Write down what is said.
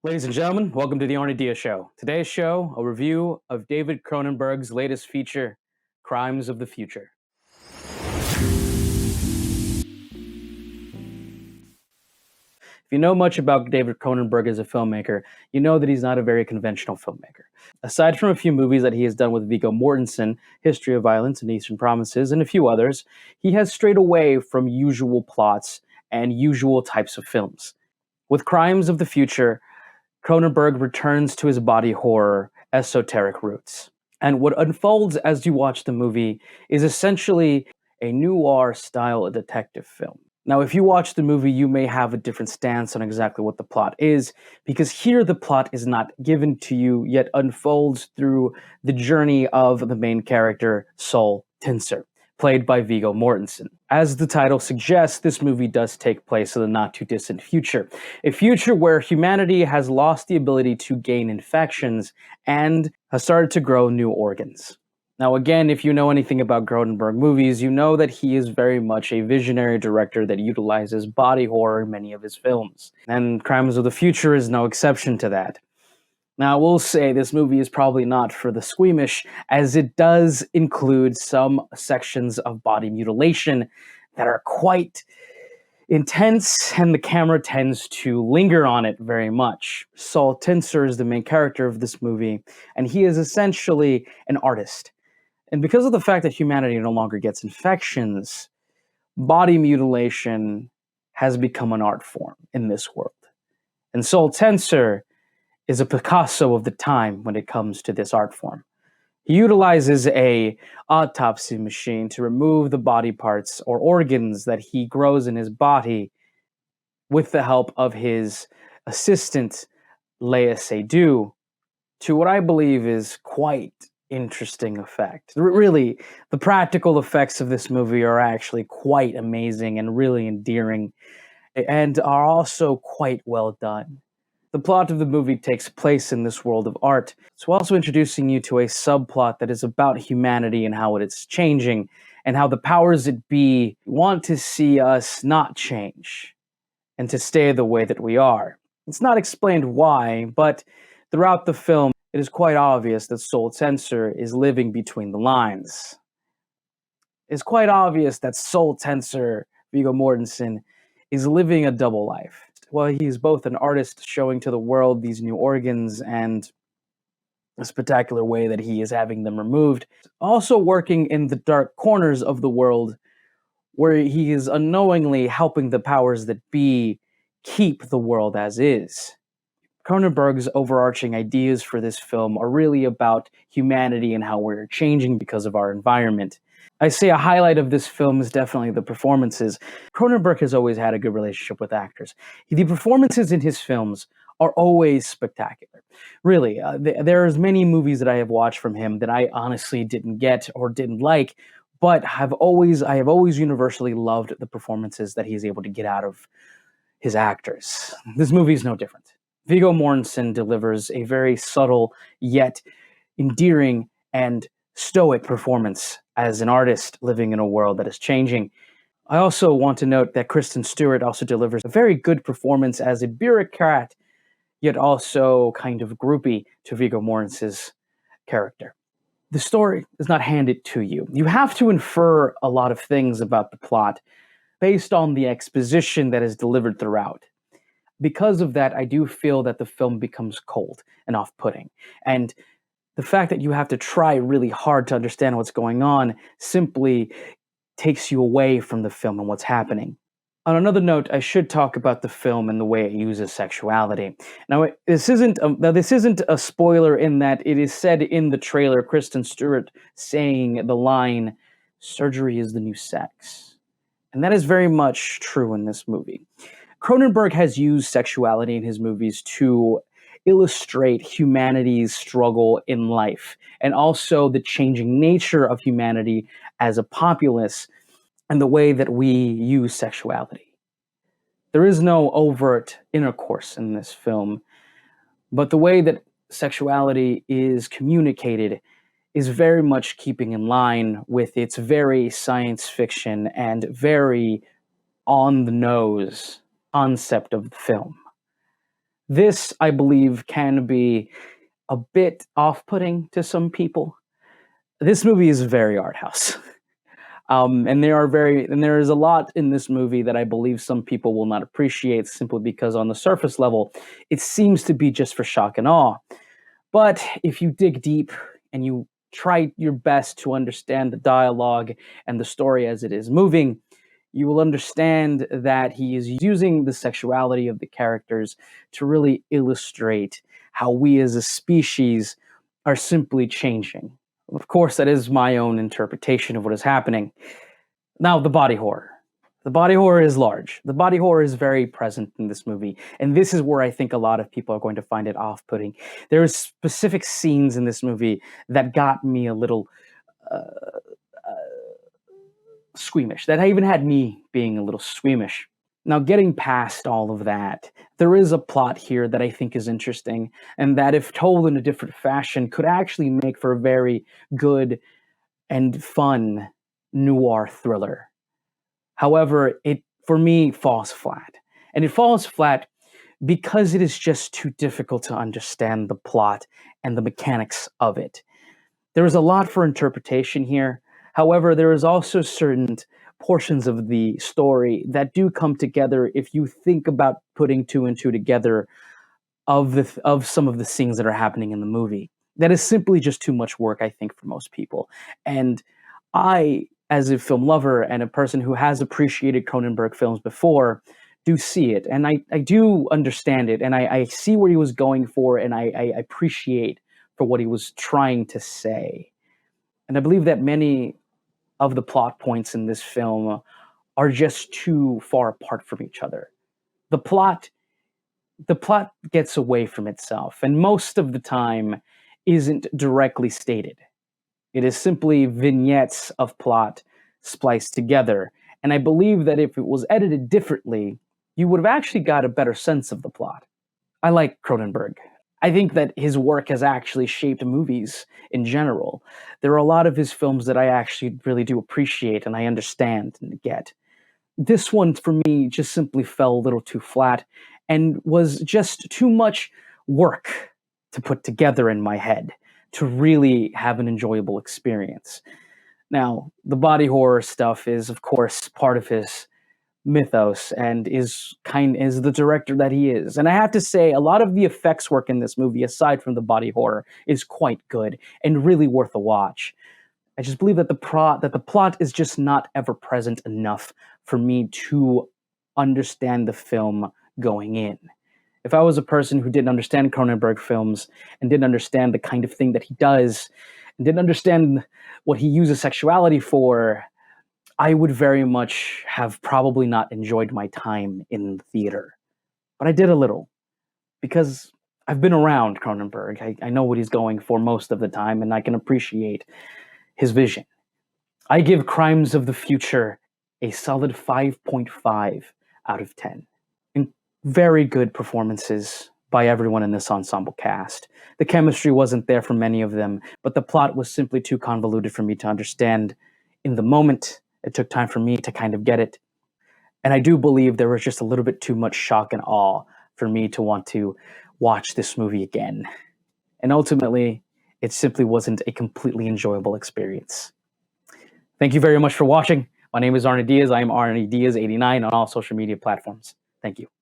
Ladies and gentlemen, welcome to the Ornidea Show. Today's show, a review of David Cronenberg's latest feature, Crimes of the Future. If you know much about David Cronenberg as a filmmaker, you know that he's not a very conventional filmmaker. Aside from a few movies that he has done with Viggo Mortensen, History of Violence and Eastern Promises, and a few others, he has strayed away from usual plots and usual types of films. With Crimes of the Future, Cronenberg returns to his body horror, esoteric roots. And what unfolds as you watch the movie is essentially a noir-style detective film. Now, if you watch the movie, you may have a different stance on exactly what the plot is, because here the plot is not given to you, yet unfolds through the journey of the main character, Saul Tinser, played by Viggo Mortensen. As the title suggests, this movie does take place in the not-too-distant future. A future where humanity has lost the ability to gain infections and has started to grow new organs. Now again, if you know anything about Cronenberg movies, you know that he is very much a visionary director that utilizes body horror in many of his films. And Crimes of the Future is no exception to that. Now, I will say this movie is probably not for the squeamish, as it does include some sections of body mutilation that are quite intense, and the camera tends to linger on it very much. Saul Tinser is the main character of this movie, and he is essentially an artist. And because of the fact that humanity no longer gets infections, body mutilation has become an art form in this world. And Saul Tinser is a Picasso of the time when it comes to this art form. He utilizes a autopsy machine to remove the body parts or organs that he grows in his body with the help of his assistant, Léa Seydoux, to what I believe is quite interesting effect. Really, the practical effects of this movie are actually quite amazing and really endearing, and are also quite well done. The plot of the movie takes place in this world of art. It's also introducing you to a subplot that is about humanity and how it is changing, and how the powers that be want to see us not change, and to stay the way that we are. It's not explained why, but throughout the film, it is quite obvious that Saul Tinser is living between the lines. It's quite obvious that Saul Tinser, Viggo Mortensen, is living a double life. Well, he's both an artist showing to the world these new organs and a spectacular way that he is having them removed, also working in the dark corners of the world where he is unknowingly helping the powers that be keep the world as is. Cronenberg's overarching ideas for this film are really about humanity and how we're changing because of our environment. I say a highlight of this film is definitely the performances. Cronenberg has always had a good relationship with actors. The performances in his films are always spectacular. Really, there's many movies that I have watched from him that I honestly didn't get or didn't like, but I have always universally loved the performances that he's able to get out of his actors. This movie is no different. Viggo Mortensen delivers a very subtle yet endearing and stoic performance as an artist living in a world that is changing. I also want to note that Kristen Stewart also delivers a very good performance as a bureaucrat, yet also kind of groupie to Viggo Mortensen's character. The story is not handed to you. You have to infer a lot of things about the plot based on the exposition that is delivered throughout. Because of that, I do feel that the film becomes cold and off-putting. And the fact that you have to try really hard to understand what's going on simply takes you away from the film and what's happening. On another note, I should talk about the film and the way it uses sexuality. Now, this isn't a spoiler in that it is said in the trailer, Kristen Stewart saying the line, "Surgery is the new sex." And that is very much true in this movie. Cronenberg has used sexuality in his movies to illustrate humanity's struggle in life, and also the changing nature of humanity as a populace and the way that we use sexuality. There is no overt intercourse in this film, but the way that sexuality is communicated is very much keeping in line with its very science fiction and very on the nose concept of the film. This, I believe, can be a bit off-putting to some people. This movie is very art house. And there is a lot in this movie that I believe some people will not appreciate simply because on the surface level, it seems to be just for shock and awe. But if you dig deep and you try your best to understand the dialogue and the story as it is moving, you will understand that he is using the sexuality of the characters to really illustrate how we as a species are simply changing. Of course, that is my own interpretation of what is happening. Now, the body horror. The body horror is large. The body horror is very present in this movie, and this is where I think a lot of people are going to find it off-putting. There are specific scenes in this movie that got me a little uh, squeamish, that even had me being a little squeamish. Now, getting past all of that, there is a plot here that I think is interesting, and that, if told in a different fashion, could actually make for a very good and fun noir thriller. However, it, for me, falls flat. And it falls flat because it is just too difficult to understand the plot and the mechanics of it. There is a lot for interpretation here. However, there is also certain portions of the story that do come together if you think about putting two and two together of some of the scenes that are happening in the movie. That is simply just too much work, I think, for most people. And I, as a film lover and a person who has appreciated Cronenberg films before, do see it, and I do understand it, and I see what he was going for, and I appreciate for what he was trying to say. And I believe that many of the plot points in this film are just too far apart from each other. The plot the plot gets away from itself, and most of the time isn't directly stated. It is simply vignettes of plot spliced together. And I believe that if it was edited differently, you would have actually got a better sense of the plot. I like Cronenberg. I think that his work has actually shaped movies in general. There are a lot of his films that I actually really do appreciate and I understand and get. This one, for me, just simply fell a little too flat and was just too much work to put together in my head to really have an enjoyable experience. Now, the body horror stuff is, of course, part of his mythos and is the director that he is. And I have to say, a lot of the effects work in this movie, aside from the body horror, is quite good and really worth a watch. I just believe that the plot is just not ever present enough for me to understand the film going in. If I was a person who didn't understand Cronenberg films and didn't understand the kind of thing that he does and didn't understand what he uses sexuality for, I would very much have probably not enjoyed my time in the theater. But I did a little because I've been around Cronenberg. I know what he's going for most of the time, and I can appreciate his vision. I give Crimes of the Future a solid 5.5 out of 10. And very good performances by everyone in this ensemble cast. The chemistry wasn't there for many of them, but the plot was simply too convoluted for me to understand in the moment. It took time for me to kind of get it. And I do believe there was just a little bit too much shock and awe for me to want to watch this movie again. And ultimately, it simply wasn't a completely enjoyable experience. Thank you very much for watching. My name is Arne Diaz. I am Arne Diaz89 on all social media platforms. Thank you.